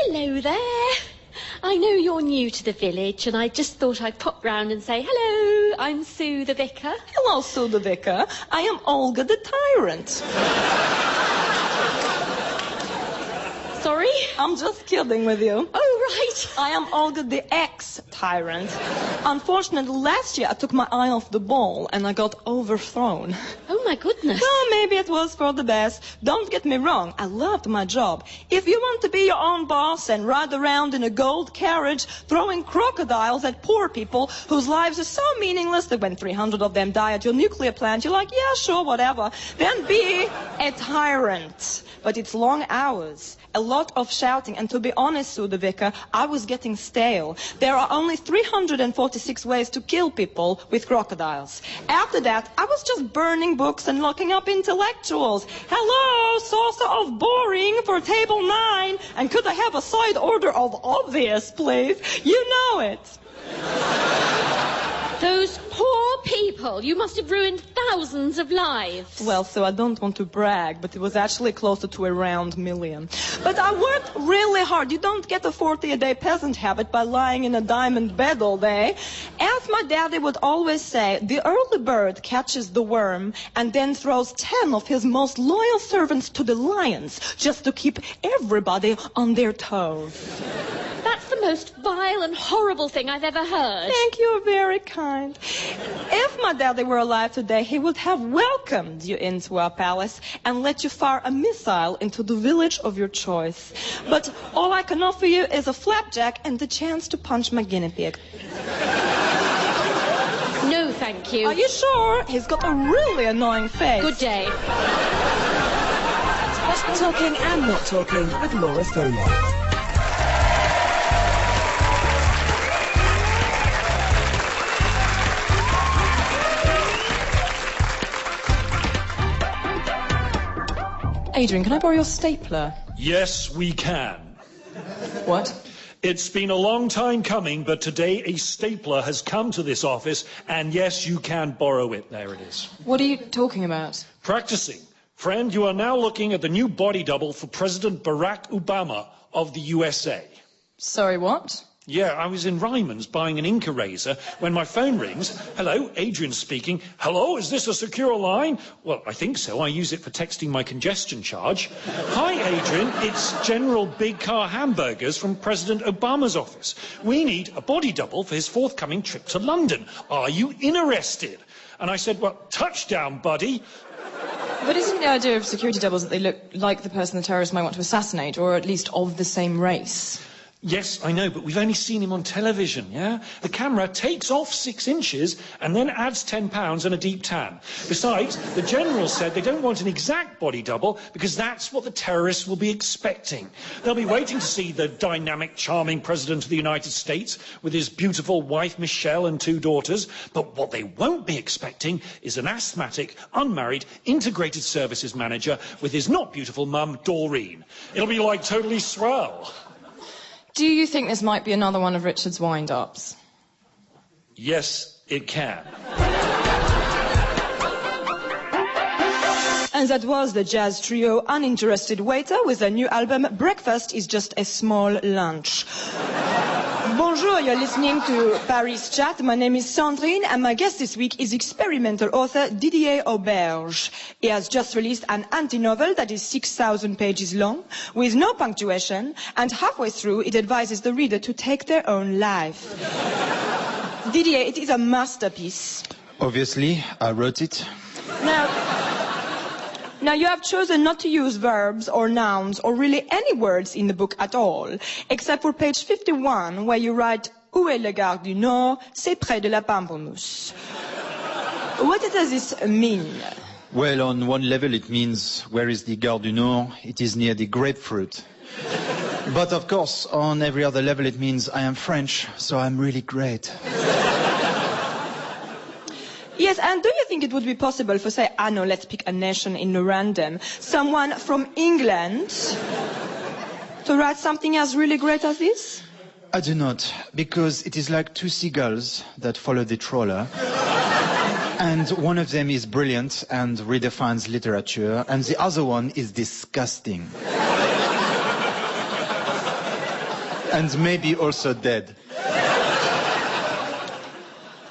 Hello there. I know you're new to the village, and I just thought I'd pop round and say hello. I'm Sue the vicar. Hello, Sue the vicar. I am Olga the tyrant. Sorry? I'm just kidding with you. Oh, right. I am Olga the ex-tyrant. Unfortunately, last year I took my eye off the ball and I got overthrown. Oh, my goodness. Well, maybe it was for the best. Don't get me wrong, I loved my job. If you want to be your own boss and ride around in a gold carriage throwing crocodiles at poor people whose lives are so meaningless that when 300 of them die at your nuclear plant, you're like, yeah, sure, whatever. Then be a tyrant. But it's long hours, a lot of shouting, and to be honest, Sue the vicar, I was getting stale. There are only 346 ways to kill people with crocodiles. After that, I was just burning books and locking up intellectuals. Hello, saucer of boring for table 9. And could I have a side order of obvious, please? You know it. Those poor people. You must have ruined thousands of lives. Well, so I don't want to brag, but it was actually closer to around 1 million. But I worked really hard. You don't get a 40-a-day peasant habit by lying in a diamond bed all day. As my daddy would always say, the early bird catches the worm and then throws 10 of his most loyal servants to the lions just to keep everybody on their toes. That's the most vile and horrible thing I've ever heard. Thank you, very kind. If my daddy were alive today, he would have welcomed you into our palace and let you fire a missile into the village of your choice. But all I can offer you is a flapjack and the chance to punch my guinea pig. No, thank you. Are you sure? He's got a really annoying face. Good day. Talking and Not Talking with Laura Solon. Adrian, can I borrow your stapler? Yes, we can. What? It's been a long time coming, but today a stapler has come to this office, and yes, you can borrow it. There it is. What are you talking about? Practicing. Friend, you are now looking at the new body double for President Barack Obama of the USA. Sorry, what? Yeah, I was in Ryman's buying an ink eraser when my phone rings. Hello, Adrian speaking. Hello, is this a secure line? Well, I think so. I use it for texting my congestion charge. Hi, Adrian. It's General Big Car Hamburgers from President Obama's office. We need a body double for his forthcoming trip to London. Are you interested? And I said, well, touchdown, buddy. But isn't the idea of security doubles that they look like the person the terrorists might want to assassinate, or at least of the same race? Yes, I know, but we've only seen him on television, yeah? The camera takes off 6 inches and then adds £10 and a deep tan. Besides, the general said they don't want an exact body double because that's what the terrorists will be expecting. They'll be waiting to see the dynamic, charming President of the United States with his beautiful wife, Michelle, and 2 daughters. But what they won't be expecting is an asthmatic, unmarried, integrated services manager with his not beautiful mum, Doreen. It'll be like totally swell. Do you think this might be another one of Richard's wind-ups? Yes, it can. And that was the jazz trio Uninterested Waiter with their new album Breakfast is Just a Small Lunch. Bonjour, you're listening to Paris Chat. My name is Sandrine, and my guest this week is experimental author Didier Auberge. He has just released an anti-novel that is 6,000 pages long, with no punctuation, and halfway through it advises the reader to take their own life. Didier, it is a masterpiece. Obviously, I wrote it. Now, you have chosen not to use verbs or nouns or really any words in the book at all, except for page 51, where you write, Où est le gare du Nord? C'est près de la pamplemousse. What does this mean? Well, on one level it means, where is the Gare du Nord? It is near the grapefruit. But of course, on every other level it means I am French, so I'm really great. Yes, and do you think it would be possible for, say, I know, let's pick a nation in random, someone from England to write something as really great as this? I do not, because it is like 2 seagulls that follow the trawler. And one of them is brilliant and redefines literature, and the other one is disgusting. And maybe also dead.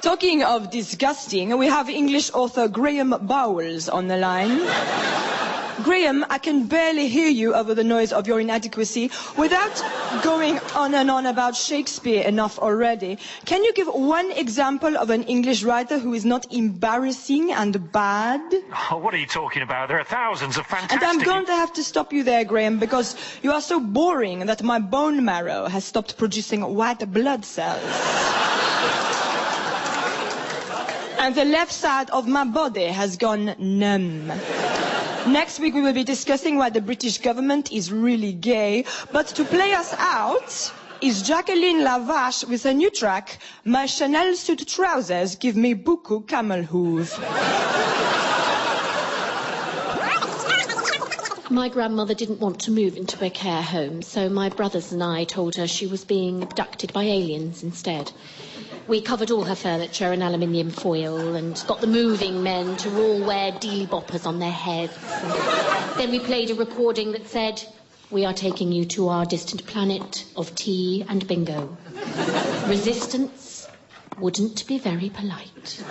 Talking of disgusting, we have English author Graham Bowles on the line. Graham, I can barely hear you over the noise of your inadequacy. Without going on and on about Shakespeare enough already, can you give one example of an English writer who is not embarrassing and bad? Oh, what are you talking about? There are thousands of fantastic... And I'm going to have to stop you there, Graham, because you are so boring that my bone marrow has stopped producing white blood cells. And the left side of my body has gone numb. Next week we will be discussing why the British government is really gay. But to play us out is Jacqueline Lavache with a new track, My Chanel suit trousers give me beaucoup camel hoof. My grandmother didn't want to move into a care home, so my brothers and I told her she was being abducted by aliens instead. We covered all her furniture in aluminium foil and got the moving men to all wear dealy boppers on their heads. And then we played a recording that said, "We are taking you to our distant planet of tea and bingo. Resistance wouldn't be very polite."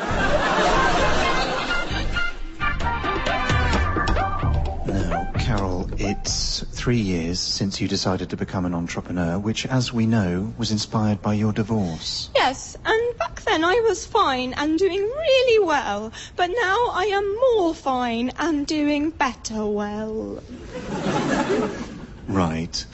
Now, Carole, it's 3 years since you decided to become an entrepreneur, which, as we know, was inspired by your divorce. Yes, and back then I was fine and doing really well. But now I am more fine and doing better well. Right.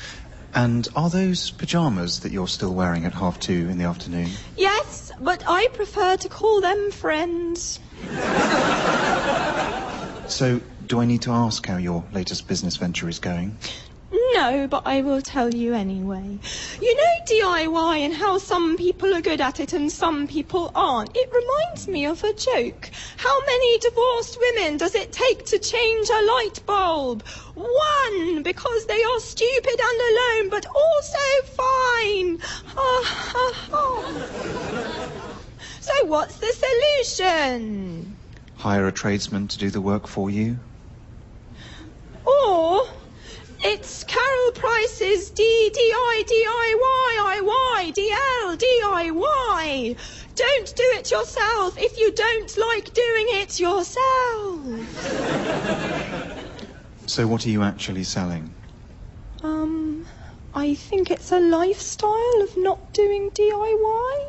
And are those pyjamas that you're still wearing at 2:30 in the afternoon? Yes, but I prefer to call them friends. So, do I need to ask how your latest business venture is going? No, but I will tell you anyway. You know DIY and how some people are good at it and some people aren't? It reminds me of a joke. How many divorced women does it take to change a light bulb? 1, because they are stupid and alone, but also fine. Ha, ha, ha. So what's the solution? Hire a tradesman to do the work for you? Or it's Carole Price's DIY. Don't do it yourself if you don't like doing it yourself. So what are you actually selling? I think it's a lifestyle of not doing DIY.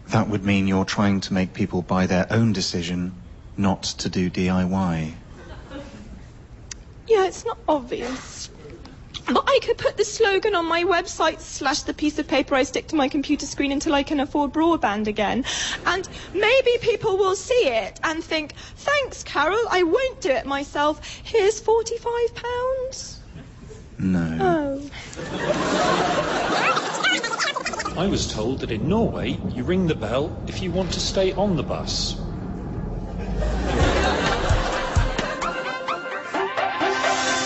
That would mean you're trying to make people by their own decision not to do DIY. Yeah, it's not obvious. But I could put the slogan on my website / the piece of paper I stick to my computer screen until I can afford broadband again. And maybe people will see it and think, thanks, Carole, I won't do it myself. Here's £45. No. Oh. I was told that in Norway, you ring the bell if you want to stay on the bus.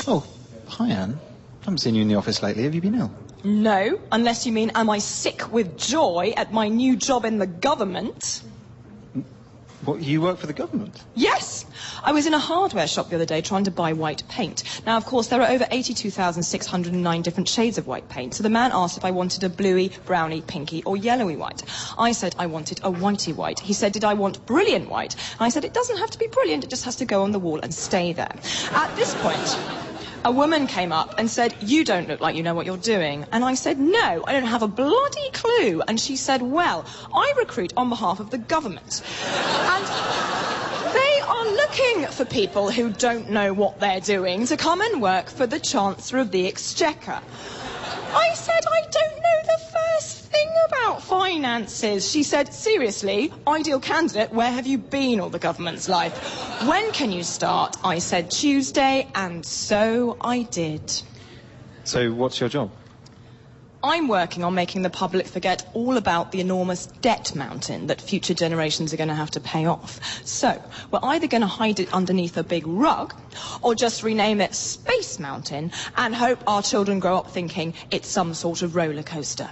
Oh, hi, Anne. Haven't seen you in the office lately. Have you been ill? No, unless you mean am I sick with joy at my new job in the government? What, you work for the government? Yes! I was in a hardware shop the other day trying to buy white paint. Now, of course, there are over 82,609 different shades of white paint, so the man asked if I wanted a bluey, browny, pinky or yellowy white. I said I wanted a whitey white. He said, did I want brilliant white? And I said, it doesn't have to be brilliant, it just has to go on the wall and stay there. At this point, a woman came up and said, you don't look like you know what you're doing. And I said, no, I don't have a bloody clue. And she said, well, I recruit on behalf of the government. And they are looking for people who don't know what they're doing to come and work for the Chancellor of the Exchequer. I said, I don't know the first thing about finances. She said, seriously, ideal candidate, where have you been all the government's life? When can you start? I said Tuesday, and so I did. So what's your job? I'm working on making the public forget all about the enormous debt mountain that future generations are going to have to pay off. So, we're either going to hide it underneath a big rug, or just rename it Space Mountain, and hope our children grow up thinking it's some sort of roller coaster.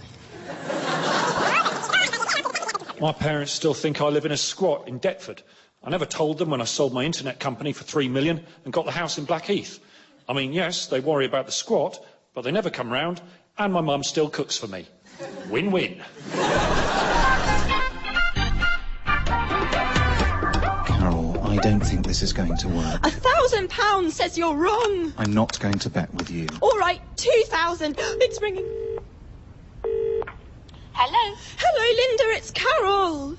My parents still think I live in a squat in Deptford. I never told them when I sold my internet company for £3 million and got the house in Blackheath. I mean, yes, they worry about the squat, But they never come round, and my mum still cooks for me. Win-win. Carole, I don't think this is going to work. £1,000 says you're wrong. I'm not going to bet with you. All right, 2,000. It's ringing. Hello? Hello, Linda, it's Carole.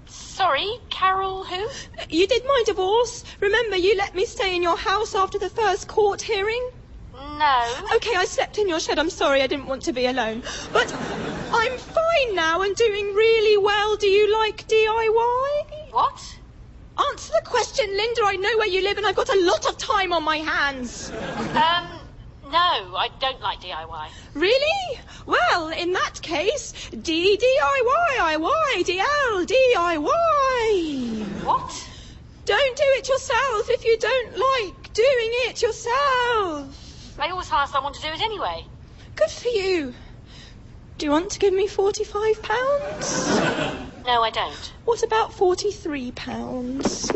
Sorry, Carole who? You did my divorce. Remember, you let me stay in your house after the first court hearing? No. Okay, I slept in your shed. I'm sorry, I didn't want to be alone. But I'm fine now and doing really well. Do you like DIY? What? Answer the question, Linda. I know where you live and I've got a lot of time on my hands. No, I don't like DIY. Really? Well, in that case, DIY. What? Don't do it yourself if you don't like doing it yourself. I always find someone to do it anyway. Good for you. Do you want to give me £45? No, I don't. What about £43?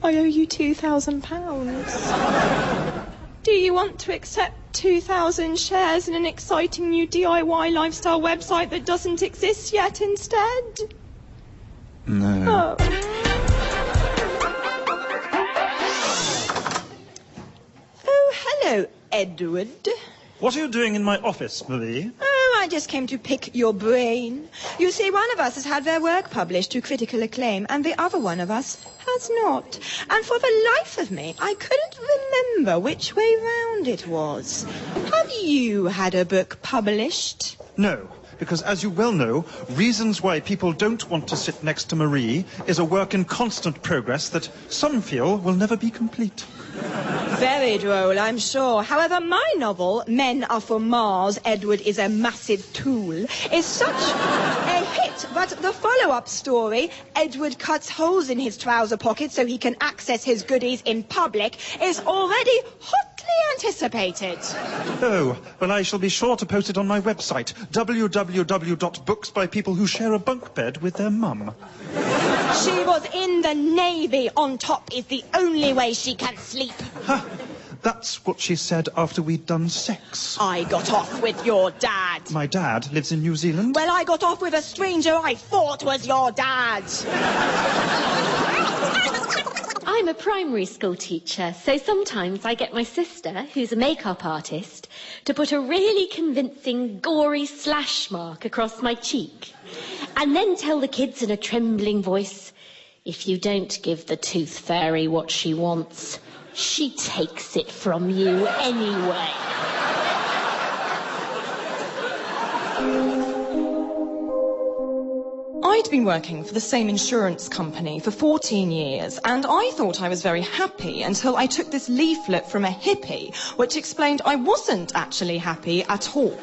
I owe you £2,000. Do you want to accept 2,000 shares in an exciting new DIY lifestyle website that doesn't exist yet instead? No. Oh. Oh, hello, Edward. What are you doing in my office, Marie? Oh, I just came to pick your brain. You see, one of us has had their work published to critical acclaim, and the other one of us has not. And for the life of me, I couldn't remember which way round it was. Have you had a book published? No, because as you well know, Reasons Why People Don't Want to Sit Next to Marie is a work in constant progress that some feel will never be complete. Very droll, I'm sure. However, my novel, Men Are From Mars, Edward is a Massive Tool, is such a hit that the follow-up story, Edward Cuts Holes in His Trouser Pocket so he can access his goodies in public, is already hotly anticipated. Oh, well, I shall be sure to post it on my website, www.booksbypeoplewhoshare-a-bunk-bed with their mum. She was in the Navy. On top is the only way she can sleep. Ha! That's what she said after we'd done sex. I got off with your dad. My dad lives in New Zealand. Well, I got off with a stranger I thought was your dad. I'm a primary school teacher, so sometimes I get my sister, who's a makeup artist, to put a really convincing, gory slash mark across my cheek. And then tell the kids in a trembling voice, if you don't give the tooth fairy what she wants, she takes it from you anyway. I'd been working for the same insurance company for 14 years, and I thought I was very happy until I took this leaflet from a hippie, which explained I wasn't actually happy at all.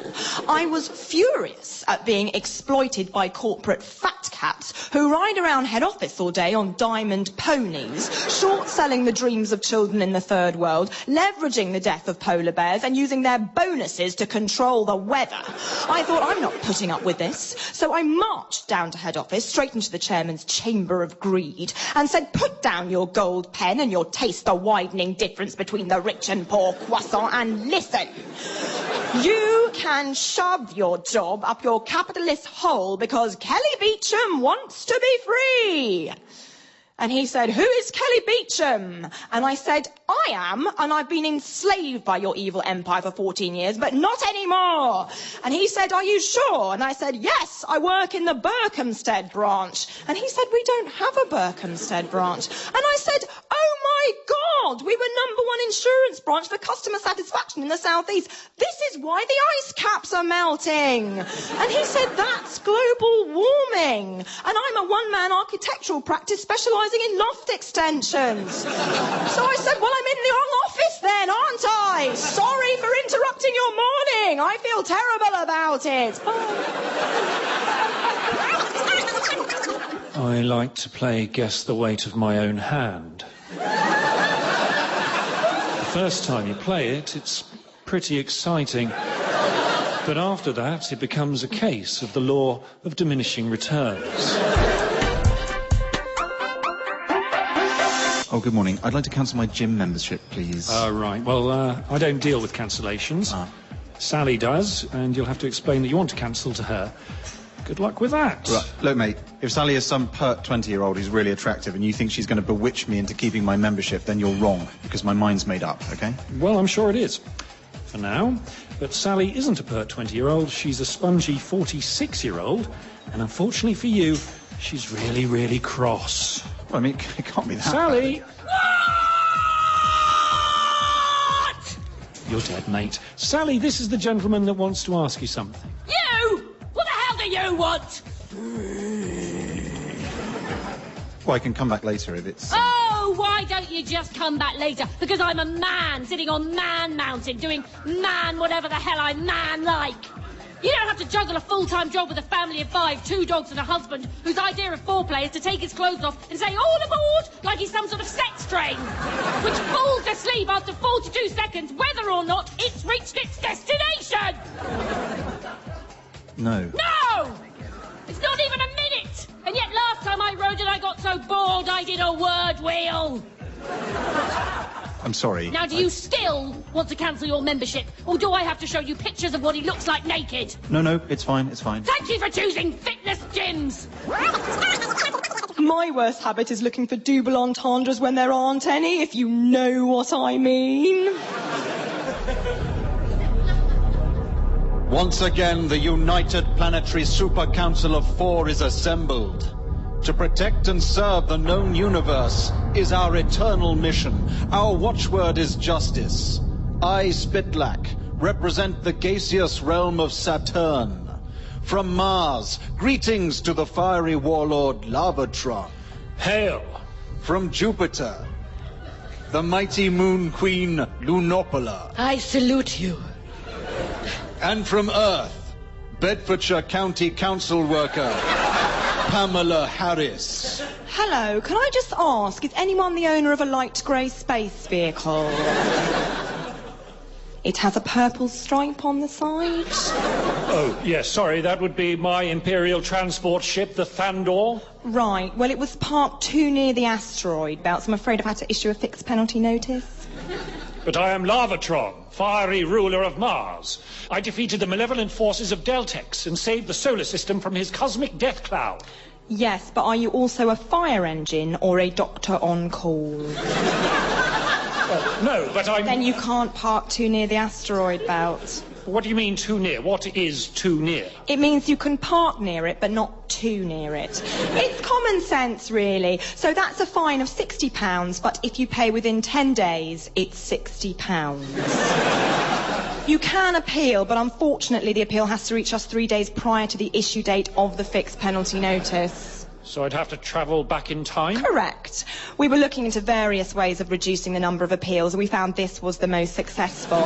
I was furious at being exploited by corporate fat cats who ride around head office all day on diamond ponies, short-selling the dreams of children in the third world, leveraging the death of polar bears, and using their bonuses to control the weather. I thought, I'm not putting up with this, so I marched down to head office, straight into the chairman's chamber of greed, and said, put down your gold pen and your taste the widening difference between the rich and poor croissant, and listen. You can shove your job up your capitalist hole because Kelly Beecham wants to be free. And he said, who is Kelly Beecham? And I said, I am, and I've been enslaved by your evil empire for 14 years, but not anymore. And he said, are you sure? And I said, yes, I work in the Berkhamsted branch. And he said, we don't have a Berkhamsted branch. And I said, oh my God, we were #1 insurance branch for customer satisfaction in the southeast. This is why the ice caps are melting. And he said, that's global warming. And I'm a one-man architectural practice specialising in loft extensions. So I said, well, I'm in the wrong office then, aren't I? Sorry for interrupting your morning. I feel terrible about it. I like to play guess the weight of my own hand. The first time you play it, it's pretty exciting. But after that, it becomes a case of the law of diminishing returns. Oh, good morning. I'd like to cancel my gym membership, please. Right. Well, I don't deal with cancellations. Sally does, and you'll have to explain that you want to cancel to her. Good luck with that. Right. Look, mate, if Sally is some pert 20-year-old who's really attractive and you think she's going to bewitch me into keeping my membership, then you're wrong, because my mind's made up, OK? Well, I'm sure it is. For now. But Sally isn't a pert 20-year-old. She's a spongy 46-year-old. And unfortunately for you, she's really, really cross. Well, I mean, it can't be that Sally! What? You're dead, mate. Sally, this is the gentleman that wants to ask you something. You? What the hell do you want? Well, I can come back later if it's... Oh, why don't you just come back later? Because I'm a man sitting on Man Mountain doing man whatever the hell I man like. You don't have to juggle a full-time job with a family of 5, 2 dogs and a husband whose idea of foreplay is to take his clothes off and say, all aboard, like he's some sort of sex train, which falls asleep after 42 seconds, whether or not it's reached its destination. No. No! It's not even a minute! And yet last time I rode it, I got so bored I did a word wheel. I'm sorry. Now, do you still want to cancel your membership? Or do I have to show you pictures of what he looks like naked? No, it's fine, it's fine. Thank you for choosing fitness gyms! My worst habit is looking for double entendres when there aren't any, if you know what I mean. Once again, the United Planetary Super Council of 4 is assembled. To protect and serve the known universe is our eternal mission. Our watchword is justice. I, Spitlak, represent the gaseous realm of Saturn. From Mars, greetings to the fiery warlord Lavatron. Hail! From Jupiter, the mighty moon queen Lunopola. I salute you. And from Earth, Bedfordshire County Council worker Pamela Harris. Hello, can I just ask, is anyone the owner of a light grey space vehicle? It has a purple stripe on the side. Oh, yes, sorry, that would be my Imperial transport ship, the Thandor. Right, well, it was parked too near the asteroid belt, so I'm afraid I've had to issue a fixed penalty notice. But I am Lavatron, fiery ruler of Mars. I defeated the malevolent forces of Deltex and saved the solar system from his cosmic death cloud. Yes, but are you also a fire engine or a doctor on call? Well, no, but I'm... Then you can't park too near the asteroid belt. What do you mean too near? What is too near? It means you can park near it, but not too near it. It's common sense, really. So that's a fine of £60, but if you pay within 10 days, it's £60. You can appeal, but unfortunately the appeal has to reach us 3 days prior to the issue date of the fixed penalty notice. So I'd have to travel back in time? Correct. We were looking into various ways of reducing the number of appeals, and we found this was the most successful.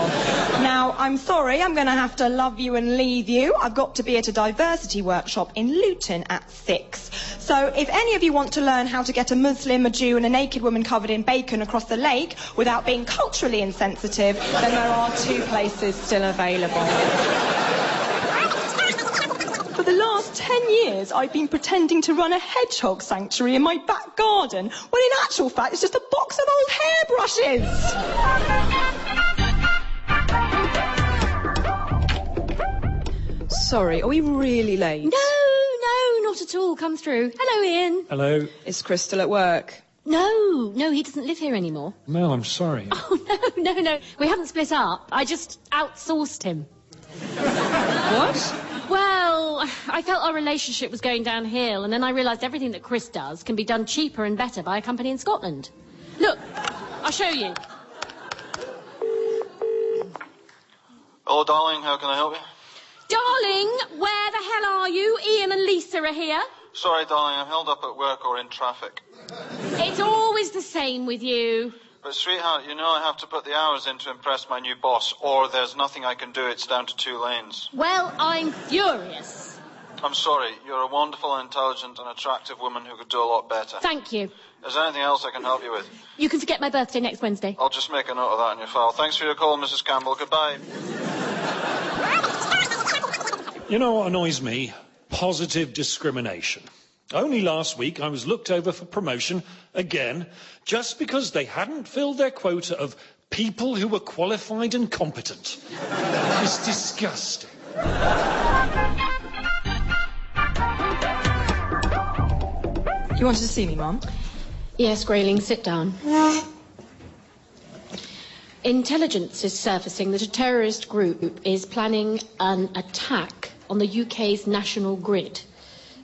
Now, I'm sorry, I'm going to have to love you and leave you. I've got to be at a diversity workshop in Luton at 6. So if any of you want to learn how to get a Muslim, a Jew and a naked woman covered in bacon across the lake without being culturally insensitive, then there are 2 places still available. For the last 10 years, I've been pretending to run a hedgehog sanctuary in my back garden, when in actual fact it's just a box of old hairbrushes. Sorry, are we really late? No, not at all. Come through. Hello, Ian. Hello. Is Crystal at work? No, he doesn't live here anymore. Mel, I'm sorry. Oh, no. We haven't split up. I just outsourced him. What? Well, I felt our relationship was going downhill, and then I realised everything that Chris does can be done cheaper and better by a company in Scotland. Look, I'll show you. Hello, darling. How can I help you? Darling, where the hell are you? Ian and Lisa are here. Sorry, darling. I'm held up at work or in traffic. It's always the same with you. But, sweetheart, you know I have to put the hours in to impress my new boss, or there's nothing I can do. It's down to 2 lanes. Well, I'm furious. I'm sorry. You're a wonderful, intelligent and attractive woman who could do a lot better. Thank you. Is there anything else I can help you with? You can forget my birthday next Wednesday. I'll just make a note of that in your file. Thanks for your call, Mrs. Campbell. Goodbye. You know what annoys me? Positive discrimination. Only last week I was looked over for promotion again, just because they hadn't filled their quota of people who were qualified and competent. It's disgusting. You wanted to see me, Mum? Yes, Grayling, sit down. Intelligence is surfacing that a terrorist group is planning an attack on the UK's national grid.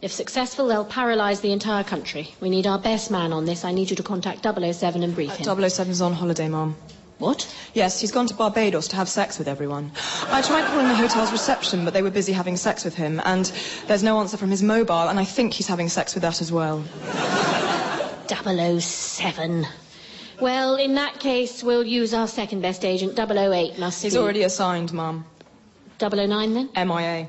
If successful, they'll paralyse the entire country. We need our best man on this. I need you to contact 007 and brief him. 007's on holiday, Mum. What? Yes, he's gone to Barbados to have sex with everyone. I tried calling the hotel's reception, but they were busy having sex with him, and there's no answer from his mobile, and I think he's having sex with that as well. 007. Well, in that case, we'll use our second best agent. 008 must be... He's already assigned, Mum. 009 then? MIA.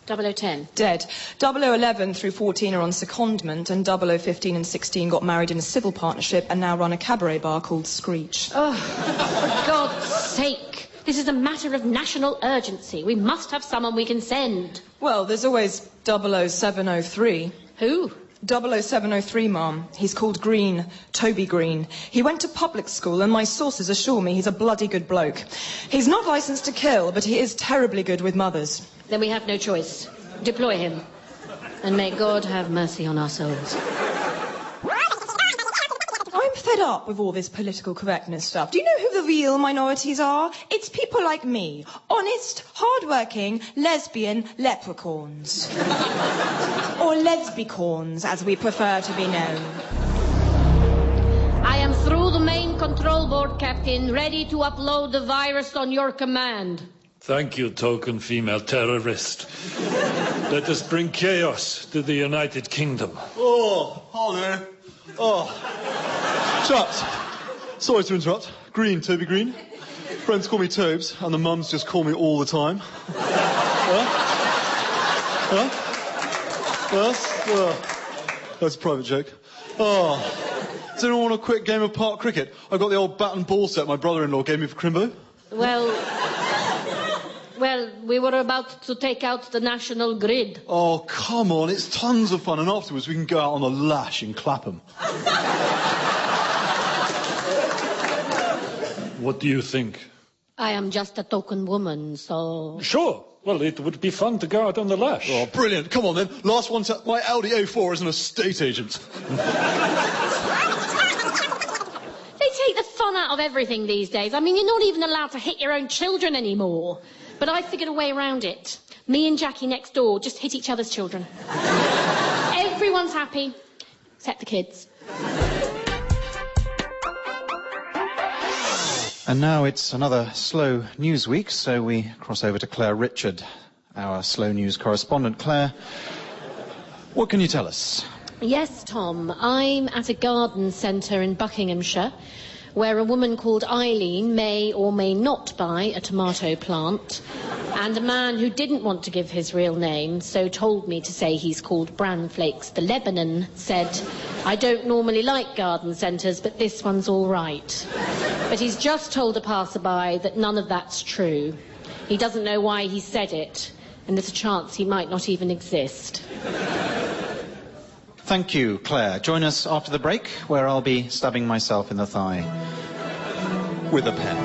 0010? Dead. 0011 through 14 are on secondment, and 0015 and 16 got married in a civil partnership and now run a cabaret bar called Screech. Oh, for God's sake. This is a matter of national urgency. We must have someone we can send. Well, there's always 00703. Who? 00703, Mum. He's called Green, Toby Green. He went to public school, and my sources assure me he's a bloody good bloke. He's not licensed to kill, but he is terribly good with mothers. Then we have no choice. Deploy him. And may God have mercy on our souls. I'm fed up with all this political correctness stuff. Do you know who the real minorities are? It's people like me. Honest, hard-working, lesbian leprechauns. Or lesbicorns, as we prefer to be known. I am through the main control board, Captain, ready to upload the virus on your command. Thank you, token female terrorist. Let us bring chaos to the United Kingdom. Oh, hello. Oh. Chaps, sorry to interrupt. Green, Toby Green. Friends call me Tobes, and the mums just call me all the time. That's a private joke. Oh. Does anyone want a quick game of park cricket? I've got the old bat and ball set my brother-in-law gave me for Crimbo. Well, we were about to take out the national grid. Oh, come on, it's tons of fun, and afterwards we can go out on the lash in Clapham. What do you think? I am just a token woman, so... Sure. Well, it would be fun to go out on the lash. Oh, brilliant. Come on, then. Last one to... My Audi A4 is an estate agent. They take the fun out of everything these days. I mean, you're not even allowed to hit your own children anymore. But I figured a way around it. Me and Jackie next door just hit each other's children. Everyone's happy, except the kids. And now it's another slow news week, so we cross over to Claire Richard, our slow news correspondent. Claire, what can you tell us? Yes, Tom. I'm at a garden centre in Buckinghamshire where a woman called Eileen may or may not buy a tomato plant, and a man who didn't want to give his real name, so told me to say he's called Bran Flakes the Lebanon, said, I don't normally like garden centres, but this one's all right. But he's just told a passerby that none of that's true. He doesn't know why he said it, and there's a chance he might not even exist. Thank you, Claire. Join us after the break, where I'll be stabbing myself in the thigh with a pen.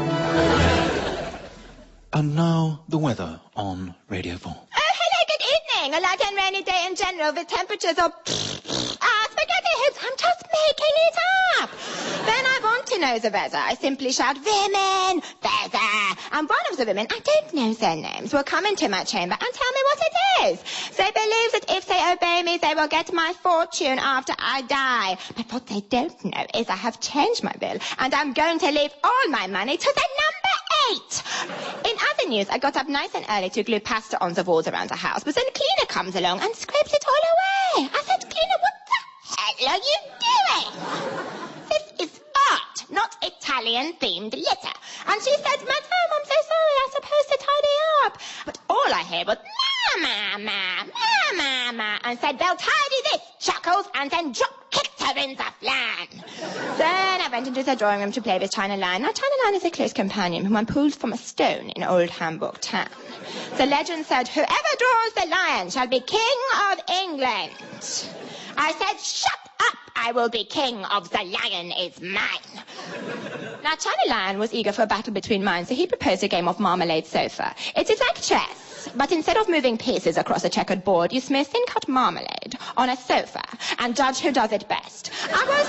And now, the weather on Radio 4. Oh, hello, good evening. A light and rainy day in general with temperatures of... spaghetti heads. I'm just making it up. When I want to know the weather, I simply shout, women, weather. And one of the women, I don't know their names, will come into my chamber and tell me what it is. They believe that if they obey me, they will get my fortune after I die. But what they don't know is I have changed my will, and I'm going to leave all my money to the number 8. In other news, I got up nice and early to glue pasta on the walls around the house, but then Cleaner comes along and scrapes it all away. I said, Cleaner, what the hell are you doing? This is art, not Italian-themed litter. And she said, Madame, I'm so sorry, I'm supposed to tidy up. But all I heard was, ma, and said, they'll tidy this, chuckles, and then drop-kicked her in the flan. Then I went into the drawing room to play with China Lion. Now, China Lion is a close companion whom I pulled from a stone in old Hamburg town. The legend said, whoever draws the lion shall be king of England. I said, shut up! I will be king of the lion is mine. Now, Charlie Lion was eager for a battle between minds, so he proposed a game of marmalade sofa. It is like chess, but instead of moving pieces across a checkered board, you smear thin-cut marmalade on a sofa and judge who does it best. I was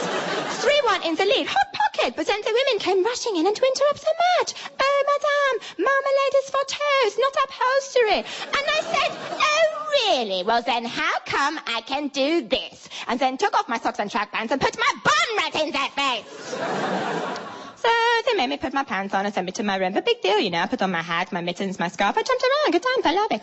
3-1 in the lead, hot pocket, but then the women came rushing in and to interrupt the match. Oh, madame, marmalade is for toast, not upholstery. And I said, oh, really? Well, then how come I can do this? And then took off my socks and track pants and put my bum right in their face. So they made me put my pants on and sent me to my room. A big deal, you know. I put on my hat, my mittens, my scarf. I jumped around. Good times. I love it.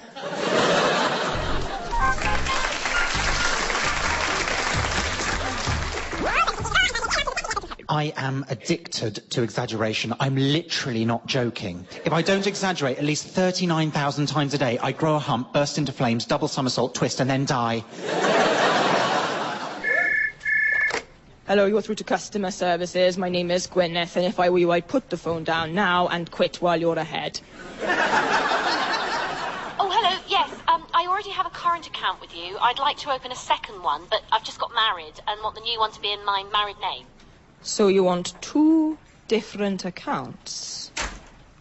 I am addicted to exaggeration. I'm literally not joking. If I don't exaggerate at least 39,000 times a day, I grow a hump, burst into flames, double somersault, twist, and then die. Hello, you're through to customer services. My name is Gwynneth, and if I were you, I'd put the phone down now and quit while you're ahead. Oh, hello, yes. I already have a current account with you. I'd like to open a second one, but I've just got married and want the new one to be in my married name. So you want 2 different accounts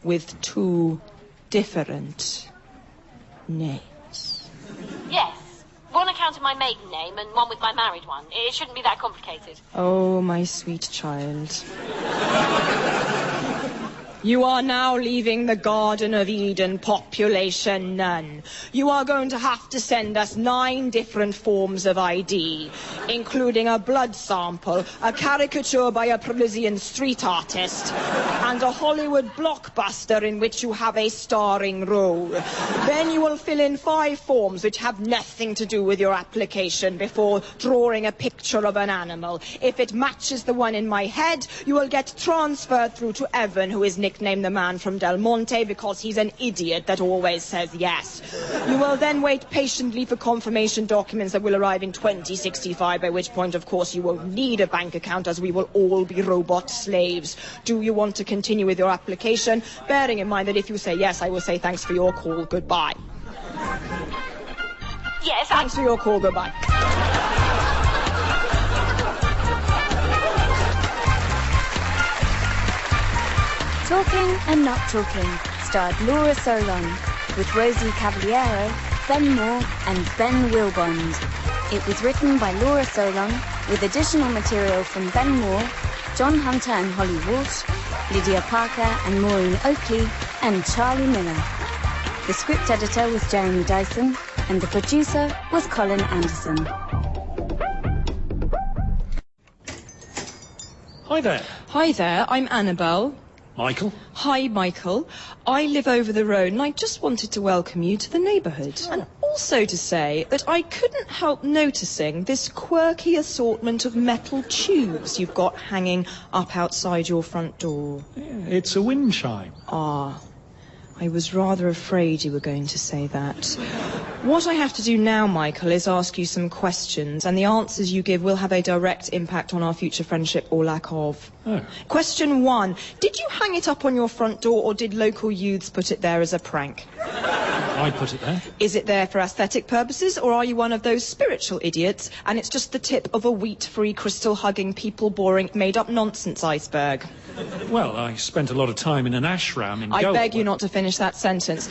with 2 different names? Yes. One account in my maiden name and one with my married one. It shouldn't be that complicated. Oh, my sweet child. You are now leaving the Garden of Eden, population none. You are going to have to send us 9 different forms of ID, including a blood sample, a caricature by a Parisian street artist, and a Hollywood blockbuster in which you have a starring role. Then you will fill in 5 forms which have nothing to do with your application before drawing a picture of an animal. If it matches the one in my head, you will get transferred through to Evan, who is nicknamed the man from Del Monte because he's an idiot that always says yes. You will then wait patiently for confirmation documents that will arrive in 2065, by which point, of course, you will need a bank account as we will all be robot slaves. Do you want to continue with your application? Bearing in mind that if you say yes, I will say thanks for your call, goodbye. Yes, Thanks for your call, goodbye. Talking and Not Talking starred Laura Solon with Rosie Cavaliero, Ben Moore and Ben Wilbond. It was written by Laura Solon with additional material from Ben Moore, John Hunter and Holly Walsh, Lydia Parker and Maureen Oakley and Charlie Miller. The script editor was Jeremy Dyson and the producer was Colin Anderson. Hi there. Hi there, I'm Annabelle. Michael? Hi, Michael. I live over the road and I just wanted to welcome you to the neighbourhood. Oh. And also to say that I couldn't help noticing this quirky assortment of metal tubes you've got hanging up outside your front door. Yeah, it's a wind chime. Ah, I was rather afraid you were going to say that. What I have to do now, Michael, is ask you some questions, and the answers you give will have a direct impact on our future friendship or lack of. Oh. Question 1. Did you hang it up on your front door, or did local youths put it there as a prank? I put it there. Is it there for aesthetic purposes, or are you one of those spiritual idiots, and it's just the tip of a wheat-free, crystal-hugging, people-boring, made-up nonsense iceberg? Well, I spent a lot of time in an ashram in Goa. I beg you not to finish that sentence.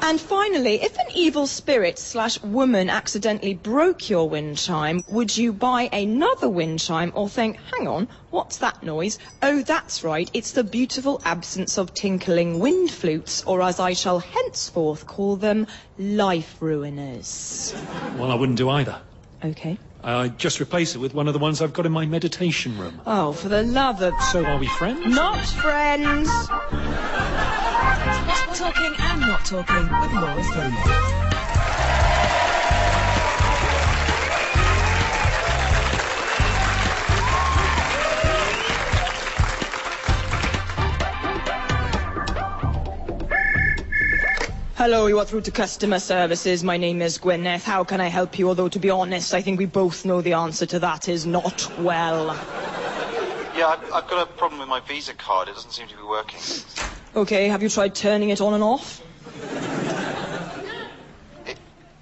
And finally, if an evil spirit/woman accidentally broke your wind chime, would you buy another wind chime or think, hang on, what's that noise? Oh, that's right, it's the beautiful absence of tinkling wind flutes, or as I shall henceforth call them, life ruiners. Well, I wouldn't do either. Okay. I'd just replace it with one of the ones I've got in my meditation room. Oh, for the love of... So are we friends? Not friends! Talking and Not Talking with Laura Solon. Hello, you are through to customer services. My name is Gwynneth. How can I help you? Although, to be honest, I think we both know the answer to that is not well. Yeah, I've got a problem with my Visa card. It doesn't seem to be working. Okay, have you tried turning it on and off?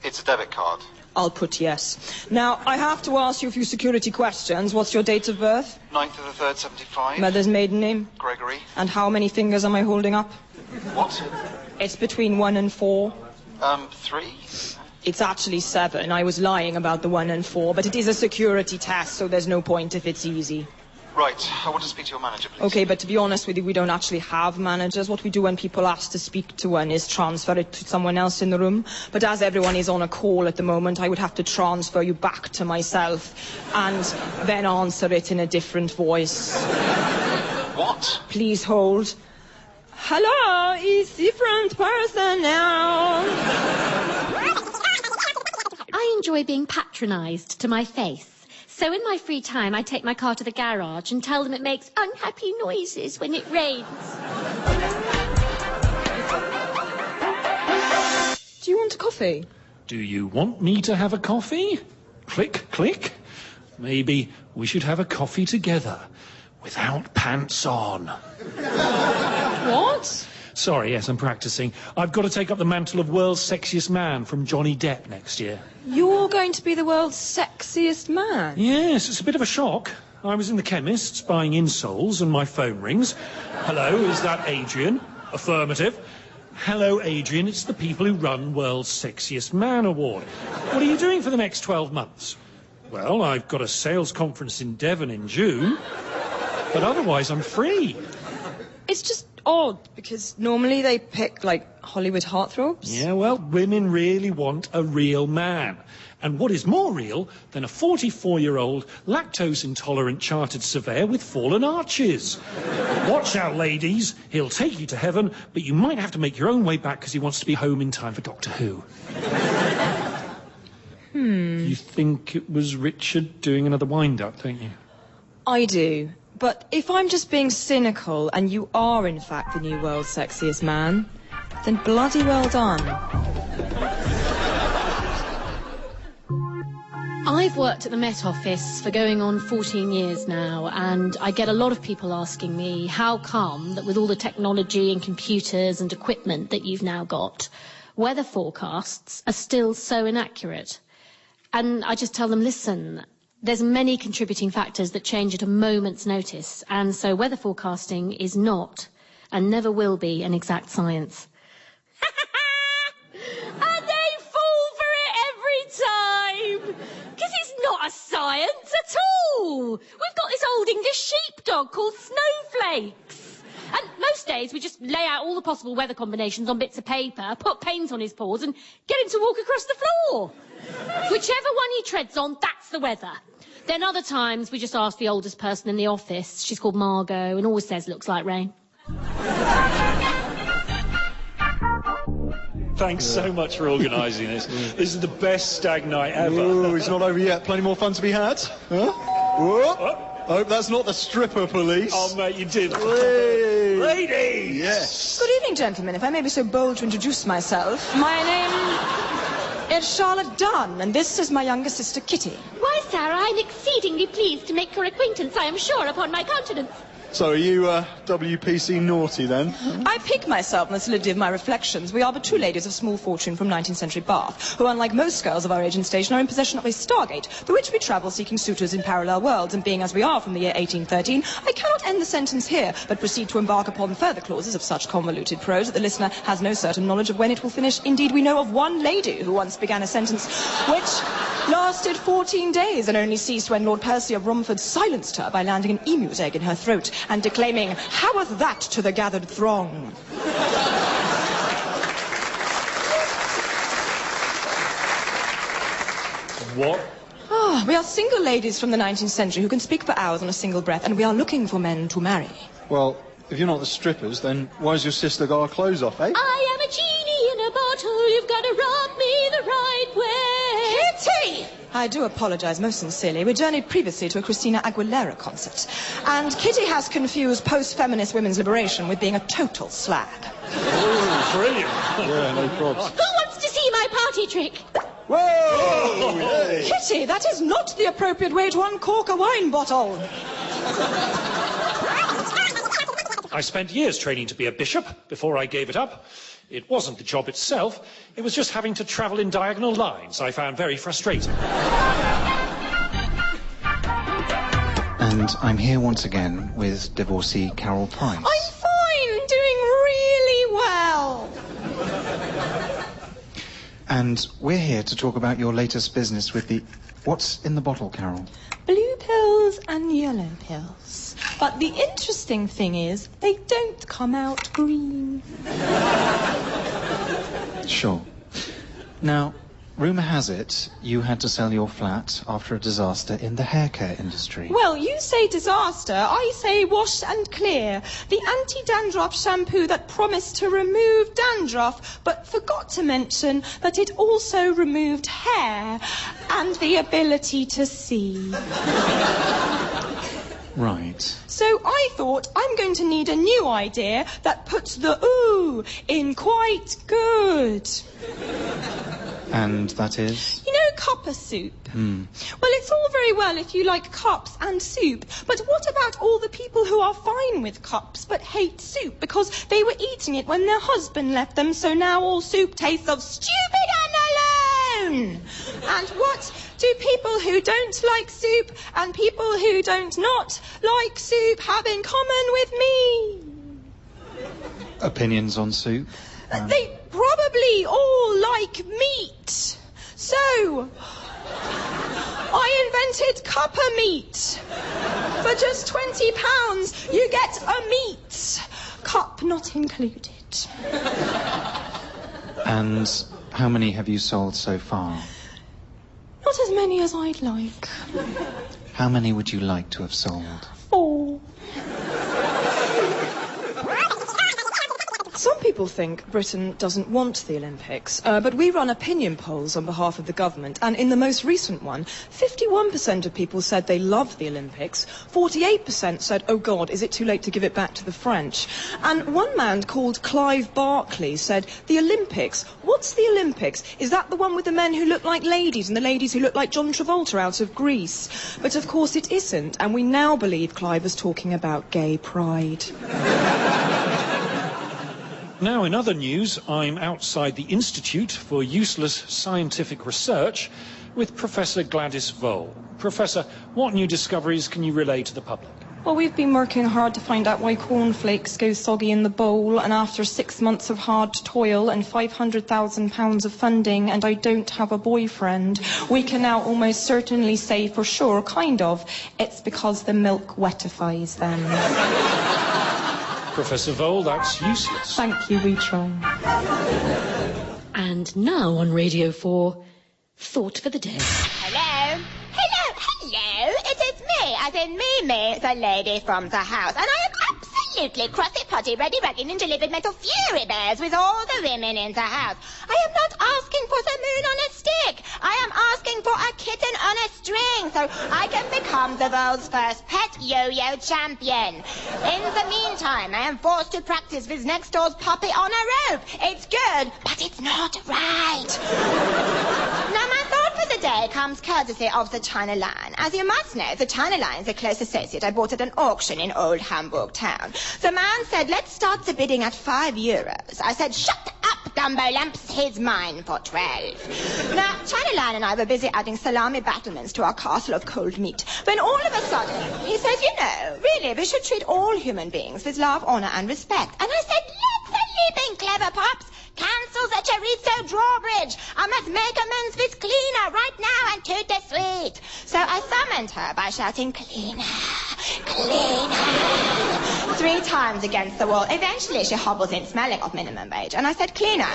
It's a debit card. I'll put yes. Now, I have to ask you a few security questions. What's your date of birth? 9th of the 3rd, 75. Mother's maiden name? Gregory. And how many fingers am I holding up? What? It's between 1 and 4. 3. It's actually 7. I was lying about the 1 and 4, but it is a security test, so there's no point if it's easy. Right, I want to speak to your manager, please. Okay, but to be honest with you, we don't actually have managers. What we do when people ask to speak to one is transfer it to someone else in the room. But as everyone is on a call at the moment, I would have to transfer you back to myself and then answer it in a different voice. What? Please hold. Hello, it's different person now. I enjoy being patronised to my face. So in my free time, I take my car to the garage and tell them it makes unhappy noises when it rains. Do you want a coffee? Do you want me to have a coffee? Click, click. Maybe we should have a coffee together, without pants on. What? Sorry, yes, I'm practicing. I've got to take up the mantle of world's sexiest man from Johnny Depp next year. You're going to be the world's sexiest man? Yes, it's a bit of a shock. I was in the chemist's buying insoles and my phone rings. Hello, is that Adrian? Affirmative. Hello, Adrian, it's the people who run World's Sexiest Man Award. What are you doing for the next 12 months? Well, I've got a sales conference in Devon in June, but otherwise I'm free. It's just odd, because normally they pick, like, Hollywood heartthrobs. Yeah, well, women really want a real man. And what is more real than a 44-year-old, lactose-intolerant chartered surveyor with fallen arches? Watch out, ladies. He'll take you to heaven, but you might have to make your own way back because he wants to be home in time for Doctor Who. You think it was Richard doing another wind-up, don't you? I do. But if I'm just being cynical and you are, in fact, the new world's sexiest man, then bloody well done. I've worked at the Met Office for going on 14 years now, and I get a lot of people asking me how come that with all the technology and computers and equipment that you've now got, weather forecasts are still so inaccurate. And I just tell them, listen, there's many contributing factors that change at a moment's notice, and so weather forecasting is not, and never will be, an exact science. And they fall for it every time! Because it's not a science at all! We've got this old English sheepdog called Snowflakes. And most days we just lay out all the possible weather combinations on bits of paper, put paint on his paws and get him to walk across the floor. Whichever one he treads on, that's the weather. Then other times we just ask the oldest person in the office. She's called Margot and always says looks like rain. Thanks so much for organising this. This is the best stag night ever. Ooh, it's not over yet. Plenty more fun to be had. Huh? Whoa. I hope that's not the stripper police. Oh, mate, you did. Ladies! Yes. Good evening, gentlemen. If I may be so bold to introduce myself, my name is Charlotte Dunn, and this is my younger sister, Kitty. Why, Sarah, I'm exceedingly pleased to make your acquaintance, I am sure, upon my countenance. So, are you WPC naughty, then? I pique myself on the solidity of my reflections. We are but two ladies of small fortune from 19th century Bath, who, unlike most girls of our age and station, are in possession of a stargate, through which we travel seeking suitors in parallel worlds, and being as we are from the year 1813, I cannot end the sentence here, but proceed to embark upon further clauses of such convoluted prose that the listener has no certain knowledge of when it will finish. Indeed, we know of one lady who once began a sentence which lasted 14 days and only ceased when Lord Percy of Romford silenced her by landing an emu's egg in her throat and declaiming, "Howeth that to the gathered throng?" What? Ah, we are single ladies from the 19th century who can speak for hours on a single breath, and we are looking for men to marry. Well, if you're not the strippers, then why's your sister got her clothes off, eh? I am a genie in a bottle, you've got to rub me the right way. Kitty! I do apologise most sincerely. We journeyed previously to a Christina Aguilera concert, and Kitty has confused post-feminist women's liberation with being a total slag. Oh, brilliant. Yeah, no probs. Who wants to see my party trick? Whoa! Oh, hey. Kitty, that is not the appropriate way to uncork a wine bottle. I spent years training to be a bishop before I gave it up. It wasn't the job itself, it was just having to travel in diagonal lines I found very frustrating. And I'm here once again with Divorcee Carole Price. I'm fine, doing really well. And we're here to talk about your latest business with the... What's in the bottle, Carole? Blue pills and yellow pills. But the interesting thing is, they don't come out green. Sure. Now, rumour has it you had to sell your flat after a disaster in the hair care industry. Well, you say disaster, I say wash and clear. The anti-dandruff shampoo that promised to remove dandruff, but forgot to mention that it also removed hair and the ability to see. Right. So I thought, I'm going to need a new idea that puts the ooh in quite good. And that is? You know, cuppa soup. Well, it's all very well if you like cups and soup, but what about all the people who are fine with cups but hate soup because they were eating it when their husband left them, so now all soup tastes of stupid and alone? And what do people who don't like soup and people who don't not like soup have in common with me? Opinions on soup? They probably all like meat. So, I invented cuppa meat. For just £20, you get a meat. Cup not included. And how many have you sold so far? Not as many as I'd like. How many would you like to have sold? 4. Some people think Britain doesn't want the Olympics, but we run opinion polls on behalf of the government, and in the most recent one, 51% of people said they love the Olympics, 48% said, oh God, is it too late to give it back to the French? And one man called Clive Barclay said, the Olympics? What's the Olympics? Is that the one with the men who look like ladies and the ladies who look like John Travolta out of Grease? But of course it isn't, and we now believe Clive was talking about gay pride. Now, in other news, I'm outside the Institute for Useless Scientific Research with Professor Gladys Vole. Professor, what new discoveries can you relay to the public? Well, we've been working hard to find out why cornflakes go soggy in the bowl, and after 6 months of hard toil and £500,000 of funding, and I don't have a boyfriend, we can now almost certainly say for sure, kind of, it's because the milk wetifies them. Professor Vole, that's useless. Thank you, we try. And now on Radio 4, Thought for the Day. Hello? Hello, hello, it is me, as in me, the lady from the house, and I am absolutely crossy-potty, ready-ragging into livid metal fury bears with all the women in the house. I am not asking for the moon on a stick. I am asking for a kitten on a string, so I can become the world's first pet yo-yo champion. In the meantime, I am forced to practice with next door's puppy on a rope. It's good, but it's not right. Now, my thought for the day comes courtesy of the China Line. As you must know, the China Line is a close associate I bought at an auction in old Hamburg town. The man said, let's start the bidding at €5. I said, shut up, Dumbo Lamps, he's mine for 12. Now, China Line and I were busy adding salami battlements to our castle of cold meat, when all of a sudden he says, you know, really, we should treat all human beings with love, honour and respect. And I said, let the leaping clever pops cancel the chorizo drawbridge. I must make amends with Cleaner right now and toot the sweet. So I summoned her by shouting, Cleaner, Cleaner, 3 times against the wall. Eventually she hobbles in smelling of minimum wage. And I said, Cleaner.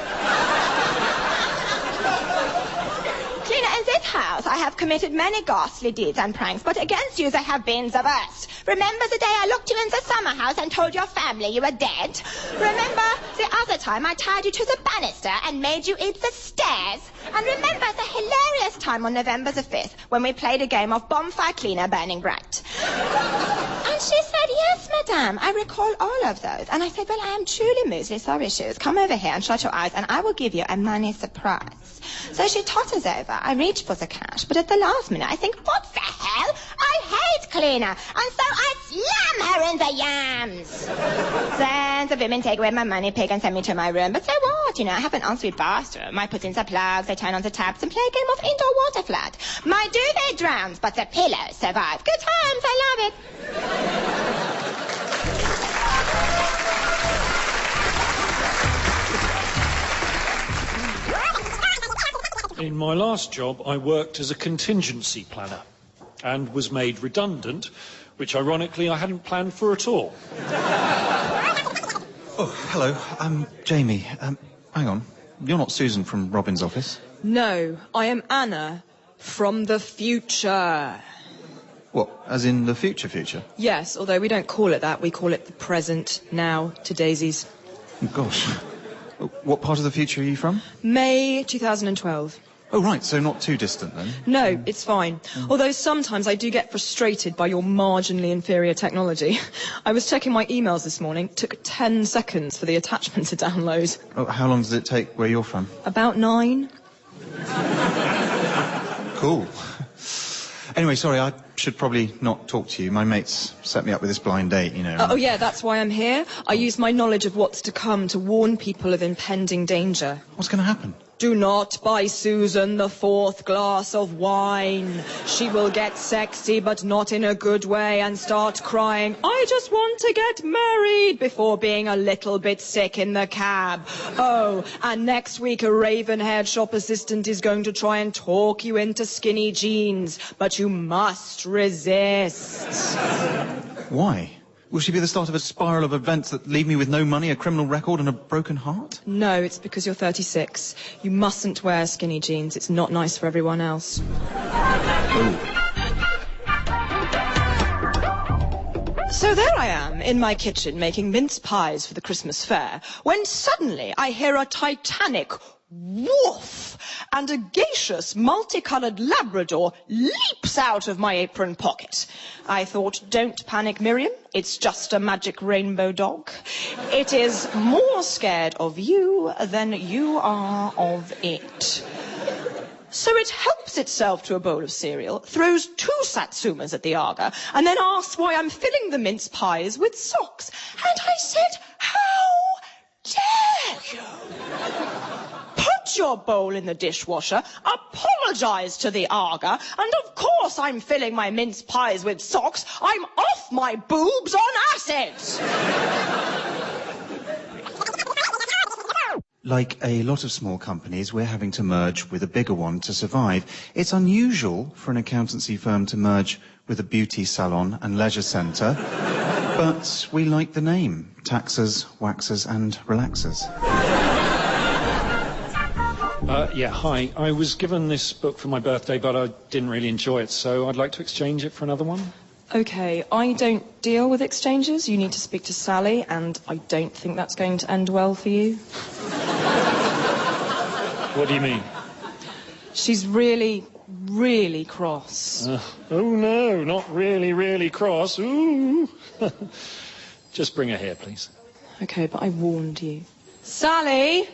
Cleaner, in this house I have committed many ghastly deeds and pranks, but against you they have been the worst. Remember the day I looked you in the summer house and told your family you were dead? Remember the other time I tied you to the banister and made you eat the stairs? And remember the hilarious time on November the 5th when we played a game of Bonfire Cleaner Burning Bright? And she said, yes, madame, I recall all of those. And I said, well, I am truly moosely sorry, shoes. Come over here and shut your eyes and I will give you a money surprise. So she totters over. I reach for the cash, but at the last minute I think, what the hell? I hate Cleaner. And so I slam her in the yams. Then the women take away my money pig and send me to my room. But so what? what, you know, I have an ensuite bathroom. I put in the plugs, I turn on the taps and play a game of indoor water flood. My duvet drowns, but the pillows survive. Good times, I love it. In my last job, I worked as a contingency planner and was made redundant, which ironically I hadn't planned for at all. Oh, hello. I'm Jamie. Hang on. You're not Susan from Robin's office? No, I am Anna from the future. What, as in the future? Yes, although we don't call it that. We call it the present, now, to daisies. Oh, gosh. What part of the future are you from? May 2012. Oh, right, so not too distant then? No, it's fine. Although sometimes I do get frustrated by your marginally inferior technology. I was checking my emails this morning. It took 10 seconds for the attachment to download. Oh, how long does it take where you're from? About 9. Cool. Anyway, sorry, I should probably not talk to you. My mates set me up with this blind date, you know. Oh, yeah, that's why I'm here. I use my knowledge of what's to come to warn people of impending danger. What's going to happen? Do not buy Susan the 4th glass of wine. She will get sexy, but not in a good way, and start crying, I just want to get married, before being a little bit sick in the cab. Oh, and next week a raven-haired shop assistant is going to try and talk you into skinny jeans, but you must resist. Why? Will she be the start of a spiral of events that leave me with no money, a criminal record, and a broken heart? No, it's because you're 36. You mustn't wear skinny jeans. It's not nice for everyone else. Oh. So there I am, in my kitchen, making mince pies for the Christmas fair, when suddenly I hear a titanic woof, and a gaseous, multicoloured Labrador leaps out of my apron pocket. I thought, don't panic, Miriam. It's just a magic rainbow dog. It is more scared of you than you are of it. So it helps itself to a bowl of cereal, throws 2 satsumas at the Aga, and then asks why I'm filling the mince pies with socks. And I said, how dare you? Put your bowl in the dishwasher, apologise to the Aga, and of course I'm filling my mince pies with socks. I'm off my boobs on acid! Like a lot of small companies, we're having to merge with a bigger one to survive. It's unusual for an accountancy firm to merge with a beauty salon and leisure centre, but we like the name. Taxers, waxers and relaxers. Yeah, hi. I was given this book for my birthday, but I didn't really enjoy it, so I'd like to exchange it for another one. OK, I don't deal with exchanges. You need to speak to Sally, and I don't think that's going to end well for you. What do you mean? She's really, really cross. Oh, no, not really, really cross. Ooh. Just bring her here, please. OK, but I warned you. Sally!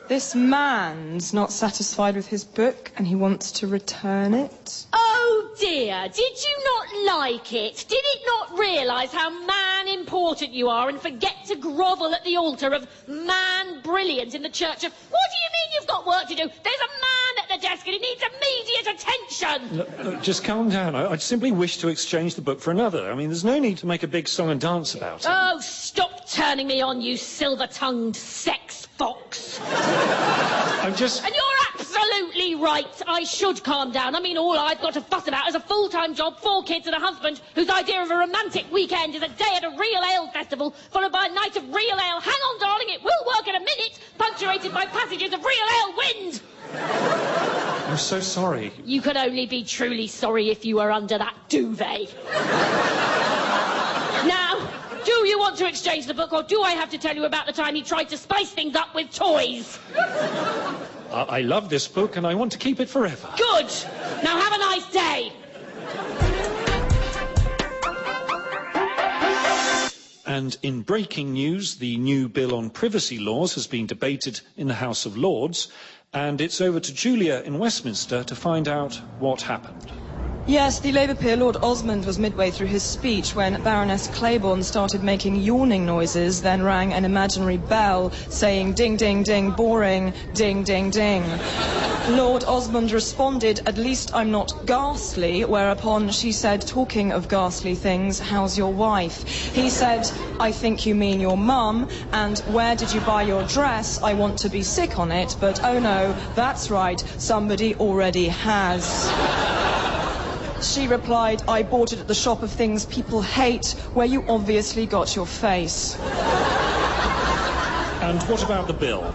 This man's not satisfied with his book and he wants to return it. Oh dear, did you not like it? Did it not realise how man-important you are and forget to grovel at the altar of man-brilliance in the church of... What do you mean you've got work to do? There's a man at the desk and he needs immediate attention! Look, just calm down. I simply wish to exchange the book for another. I mean, there's no need to make a big song and dance about it. Oh, stop turning me on, you silver-tongued sex fox. I'm just... And you're absolutely right. I should calm down. I mean, all I've got to fuss about is a full-time job, 4 kids and a husband whose idea of a romantic weekend is a day at a real ale festival followed by a night of real ale. Hang on, darling, it will work in a minute, punctuated by passages of real ale wind. I'm so sorry. You could only be truly sorry if you were under that duvet. Now, do you want to exchange the book, or do I have to tell you about the time he tried to spice things up with toys? I love this book, and I want to keep it forever. Good. Now have a nice day. And in breaking news, the new bill on privacy laws has been debated in the House of Lords, and it's over to Julia in Westminster to find out what happened. Yes, the Labour peer Lord Osmond was midway through his speech when Baroness Claiborne started making yawning noises, then rang an imaginary bell saying ding, ding, ding, boring, ding, ding, ding. Lord Osmond responded, "At least I'm not ghastly," whereupon she said, "Talking of ghastly things, how's your wife?" He said, "I think you mean your mum," and "Where did you buy your dress? I want to be sick on it, but oh no, that's right, somebody already has." She replied, "I bought it at the shop of things people hate, where you obviously got your face." And what about the bill?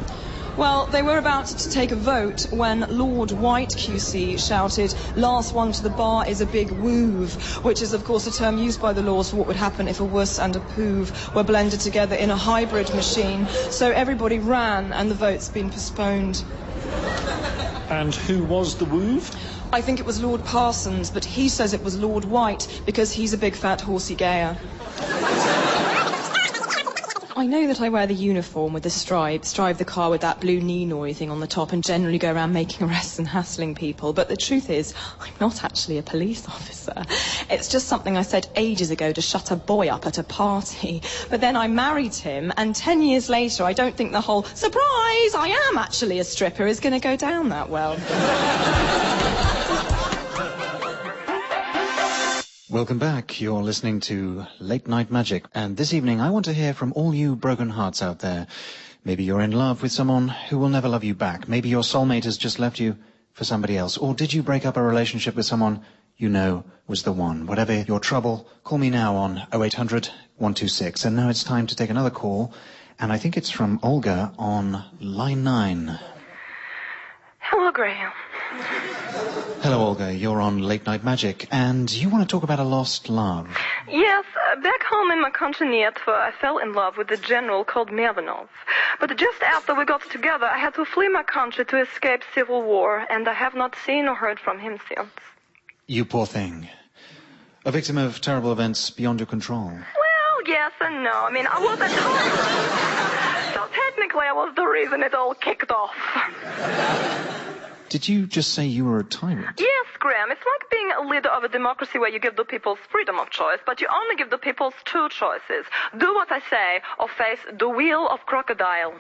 Well, they were about to take a vote when Lord White QC shouted, "Last one to the bar is a big woov," which is, of course, a term used by the laws for what would happen if a wuss and a poov were blended together in a hybrid machine. So everybody ran, and the vote's been postponed. And who was the woov? I think it was Lord Parsons, but he says it was Lord White because he's a big fat horsey gayer. I know that I wear the uniform with the stripes, drive the car with that blue Ninoy thing on the top, and generally go around making arrests and hassling people. But the truth is, I'm not actually a police officer. It's just something I said ages ago to shut a boy up at a party. But then I married him, and 10 years later, I don't think the whole "surprise, I am actually a stripper" is going to go down that well. Welcome back. You're listening to Late Night Magic, and this evening I want to hear from all you broken hearts out there. Maybe you're in love with someone who will never love you back. Maybe your soulmate has just left you for somebody else. Or did you break up a relationship with someone you know was the one? Whatever your trouble, call me now on 0800 126. And now it's time to take another call, and I think it's from Olga on line 9. Hello, Graham. Hello, Olga. You're on Late Night Magic, and you want to talk about a lost love. Yes, back home in my country Nietva, I fell in love with a general called Mervanov. But just after we got together, I had to flee my country to escape civil war, and I have not seen or heard from him since. You poor thing. A victim of terrible events beyond your control. Well, yes and no. I mean, I was at home. So technically I was the reason it all kicked off. Did you just say you were a tyrant? Yes, Graham. It's like being a leader of a democracy where you give the people's freedom of choice, but you only give the people's two choices. Do what I say, or face the wheel of crocodile.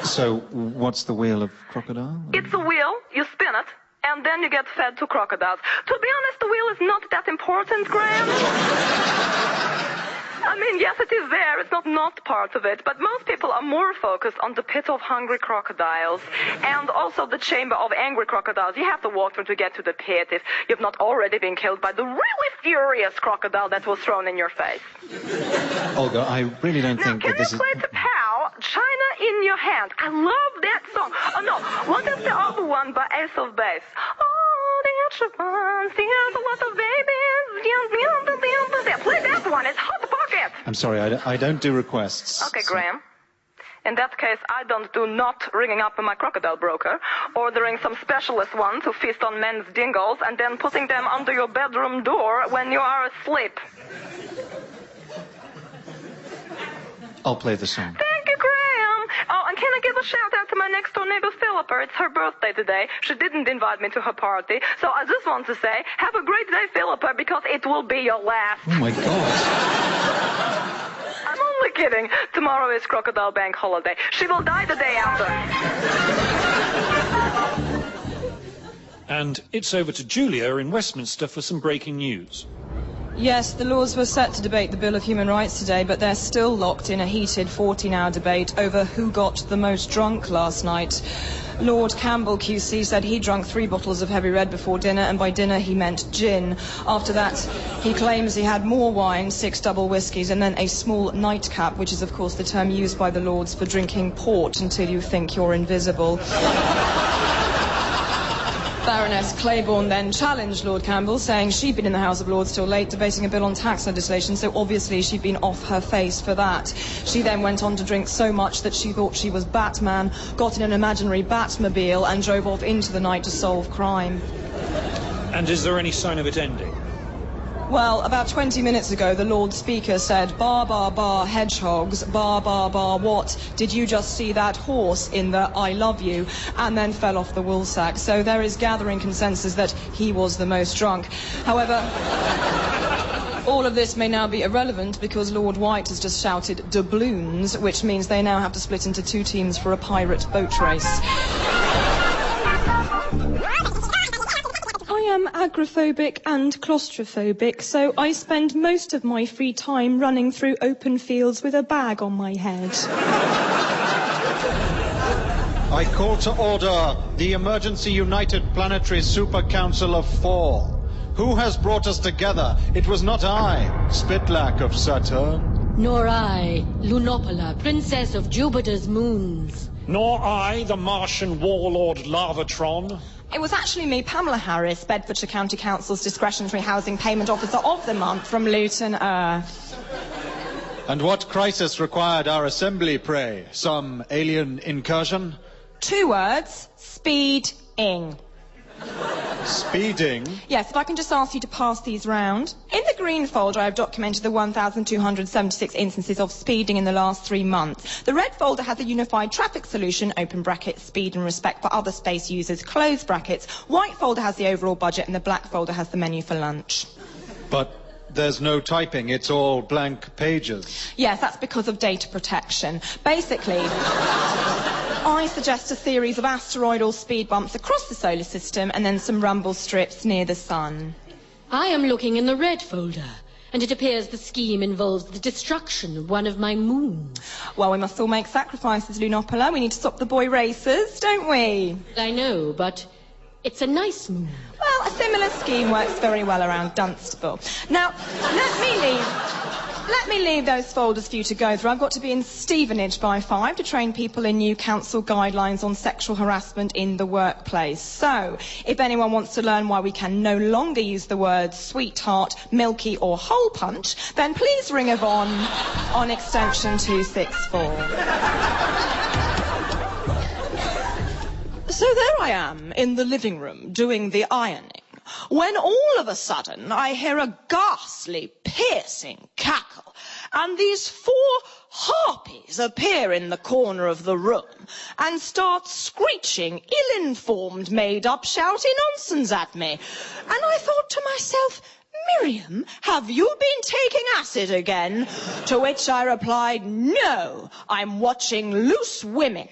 So, what's the wheel of crocodile? It's a wheel. You spin it, and then you get fed to crocodiles. To be honest, the wheel is not that important, Graham. I mean, yes, it is there. It's not part of it. But most people are more focused on the pit of hungry crocodiles and also the chamber of angry crocodiles. You have to walk through to get to the pit if you've not already been killed by the really furious crocodile that was thrown in your face. Olga, I really don't think that this is... Now, can you play to Pow, China in Your Hand? I love that song. Oh, no. What is the other one by Ace of Base? Oh, the extra ones, the other lot of babies. Play that one. It's Hot Pocket. I'm sorry, I don't do requests. Okay, Graham. In that case, I don't do not ringing up my crocodile broker, ordering some specialist one to feast on men's dingles, and then putting them under your bedroom door when you are asleep. I'll play the song. Thank you, Graham. Oh, and can I give a shout out to my next door neighbor, Philippa? It's her birthday today. She didn't invite me to her party. So I just want to say, have a great day, Philippa, because it will be your last. Oh, my God. I'm only kidding. Tomorrow is Crocodile Bank holiday. She will die the day after. And it's over to Julia in Westminster for some breaking news. Yes, the Lords were set to debate the Bill of Human Rights today, but they're still locked in a heated 14-hour debate over who got the most drunk last night. Lord Campbell QC said he drank 3 bottles of heavy red before dinner, and by dinner he meant gin. After that, he claims he had more wine, 6 double whiskies, and then a small nightcap, which is, of course, the term used by the Lords for drinking port until you think you're invisible. Baroness Claiborne then challenged Lord Campbell, saying she'd been in the House of Lords till late debating a bill on tax legislation, so obviously she'd been off her face for that. She then went on to drink so much that she thought she was Batman, got in an imaginary Batmobile and drove off into the night to solve crime. And is there any sign of it ending? Well, about 20 minutes ago, the Lord Speaker said, "Bar, bar, bar, hedgehogs, bar, bar, bar, what? Did you just see that horse in the I love you?" and then fell off the woolsack. So there is gathering consensus that he was the most drunk. However, all of this may now be irrelevant because Lord White has just shouted doubloons, which means they now have to split into two teams for a pirate boat race. I am agoraphobic and claustrophobic, so I spend most of my free time running through open fields with a bag on my head. I call to order the Emergency United Planetary Super Council of 4. Who has brought us together? It was not I, Spitlak of Saturn. Nor I, Lunopola, Princess of Jupiter's moons. Nor I, the Martian warlord Lavatron. It was actually me, Pamela Harris, Bedfordshire County Council's Discretionary Housing Payment Officer of the Month from Luton Earth. And what crisis required our assembly, pray? Some alien incursion? 2 words, speed-ing. Speeding? Yes, if I can just ask you to pass these round. In the green folder, I've documented the 1,276 instances of speeding in the last 3 months. The red folder has a unified traffic solution, open brackets, speed and respect for other space users, close brackets. White folder has the overall budget, and the black folder has the menu for lunch. But there's no typing, it's all blank pages. Yes, that's because of data protection. Basically, I suggest a series of asteroidal speed bumps across the solar system and then some rumble strips near the sun. I am looking in the red folder, and it appears the scheme involves the destruction of one of my moons. Well, we must all make sacrifices, Lunopola. We need to stop the boy racers, don't we? I know, but it's a nice moon. Well, a similar scheme works very well around Dunstable. Now, let me leave those folders for you to go through. I've got to be in Stevenage by 5 to train people in new council guidelines on sexual harassment in the workplace. So, if anyone wants to learn why we can no longer use the words sweetheart, milky or hole punch, then please ring Yvonne on extension 264. So there I am in the living room doing the ironing, when all of a sudden I hear a ghastly, piercing cackle, and these 4 harpies appear in the corner of the room and start screeching, ill-informed, made-up, shouty nonsense at me. And I thought to myself, Miriam, have you been taking acid again? To which I replied, no, I'm watching Loose Women.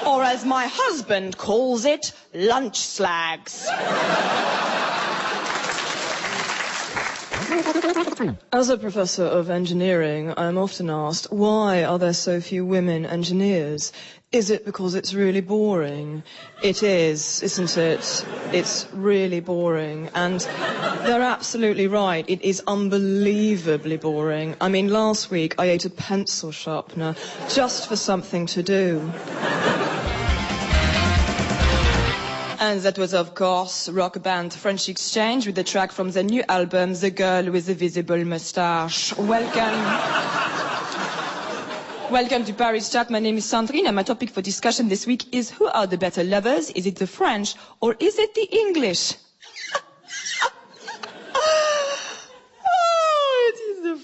Or as my husband calls it, lunch slags. As a professor of engineering, I'm often asked, why are there so few women engineers? Is it because it's really boring? It is, isn't it? It's really boring. And they're absolutely right. It is unbelievably boring. I mean, last week I ate a pencil sharpener just for something to do. And that was, of course, rock band French Exchange with the track from the new album, The Girl with the Visible Moustache. Welcome to Paris Chat. My name is Sandrine, and my topic for discussion this week is, who are the better lovers? Is it the French or is it the English?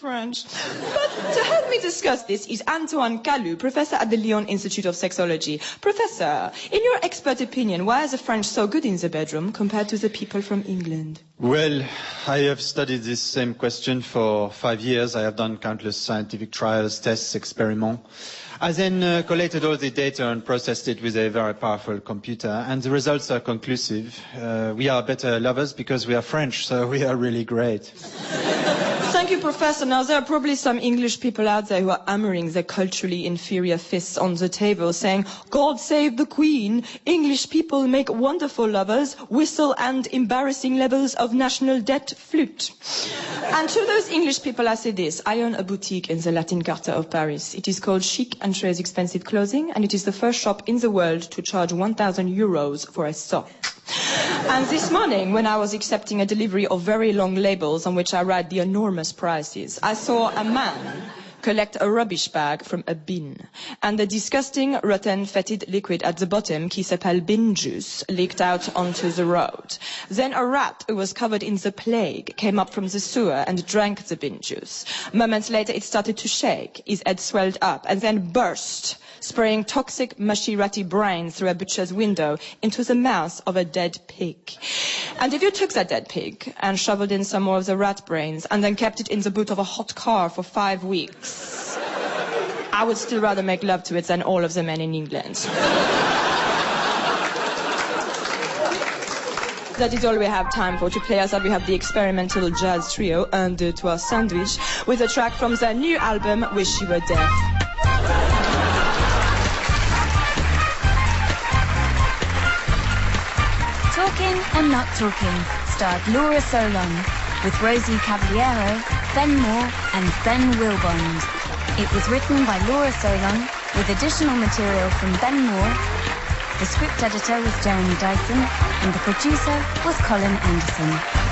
French. But to help me discuss this is Antoine Calou, professor at the Lyon Institute of Sexology. Professor, in your expert opinion, why are the French so good in the bedroom compared to the people from England? Well, I have studied this same question for 5 years. I have done countless scientific trials, tests, experiments. I then collated all the data and processed it with a very powerful computer, and the results are conclusive. We are better lovers because we are French, so we are really great. Thank you, Professor. Now, there are probably some English people out there who are hammering their culturally inferior fists on the table, saying, God save the Queen. English people make wonderful lovers, whistle and embarrassing levels of national debt flute. And to those English people, I say this. I own a boutique in the Latin Quarter of Paris. It is called Chic and Très Expensive Clothing, and it is the first shop in the world to charge 1,000 euros for a sock. And this morning, when I was accepting a delivery of very long labels on which I write the enormous prices, I saw a man collect a rubbish bag from a bin. And the disgusting, rotten, fetid liquid at the bottom, qui s'appelle bin juice, leaked out onto the road. Then a rat who was covered in the plague came up from the sewer and drank the bin juice. Moments later, it started to shake. His head swelled up and then burst, spraying toxic, mushy, ratty brains through a butcher's window into the mouth of a dead pig. And if you took that dead pig and shoveled in some more of the rat brains and then kept it in the boot of a hot car for 5 weeks, I would still rather make love to it than all of the men in England. That is all we have time for. To play us out, we have the experimental jazz trio, Un, Deux, Trois, Sandwich, with a track from their new album, Wish You Were Dead. Talking and Not Talking starred Laura Solon, with Rosie Cavaliero, Ben Moore and Ben Wilbond. It was written by Laura Solon, with additional material from Ben Moore. The script editor was Jeremy Dyson, and the producer was Colin Anderson.